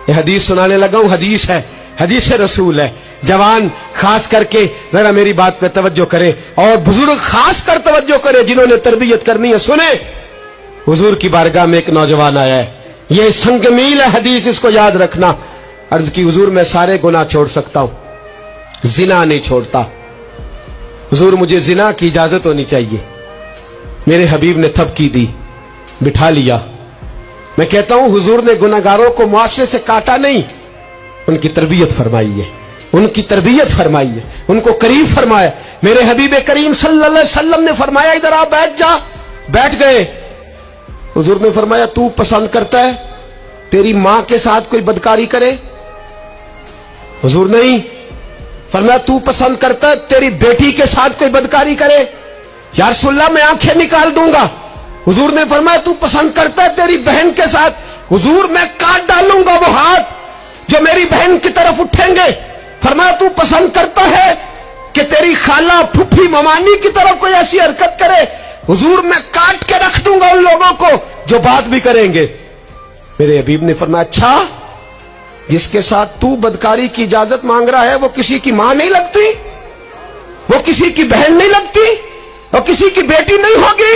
یہ حدیث سنانے لگا ہوں، حدیث ہے، حدیث رسول ہے. جوان خاص کر کے ذرا میری بات پہ توجہ کرے، اور بزرگ خاص کر توجہ کرے جنہوں نے تربیت کرنی ہے. سنیں، حضور کی بارگاہ میں ایک نوجوان آیا ہے، یہ سنگ میل ہے حدیث، اس کو یاد رکھنا. عرض کی حضور میں سارے گناہ چھوڑ سکتا ہوں، زنا نہیں چھوڑتا. حضور مجھے زنا کی اجازت ہونی چاہیے. میرے حبیب نے تھپکی دی، بٹھا لیا. میں کہتا ہوں حضور نے گناہگاروں کو معاشرے سے کاٹا نہیں، ان کی تربیت فرمائی ہے، ان کی تربیت فرمائی ہے، ان کو قریب فرمایا. میرے حبیب کریم صلی اللہ علیہ وسلم نے فرمایا ادھر آ بیٹھ جا. بیٹھ گئے. حضور نے فرمایا تو پسند کرتا ہے تیری ماں کے ساتھ کوئی بدکاری کرے؟ حضور نہیں. فرمایا تو پسند کرتا ہے تیری بیٹی کے ساتھ کوئی بدکاری کرے؟ یا رسول اللہ میں آنکھیں نکال دوں گا. حضور نے فرمایا تو پسند کرتا ہے تیری بہن کے ساتھ؟ حضور میں کاٹ ڈالوں گا وہ ہاتھ جو میری بہن کی طرف اٹھیں گے. فرمایا تو پسند کرتا ہے کہ تیری خالہ پھپھی ممانی کی طرف کوئی ایسی حرکت کرے؟ حضور میں کاٹ کے رکھ دوں گا ان لوگوں کو جو بات بھی کریں گے. میرے حبیب نے فرمایا اچھا، جس کے ساتھ تو بدکاری کی اجازت مانگ رہا ہے وہ کسی کی ماں نہیں لگتی، وہ کسی کی بہن نہیں لگتی، وہ کسی کی بیٹی نہیں ہوگی؟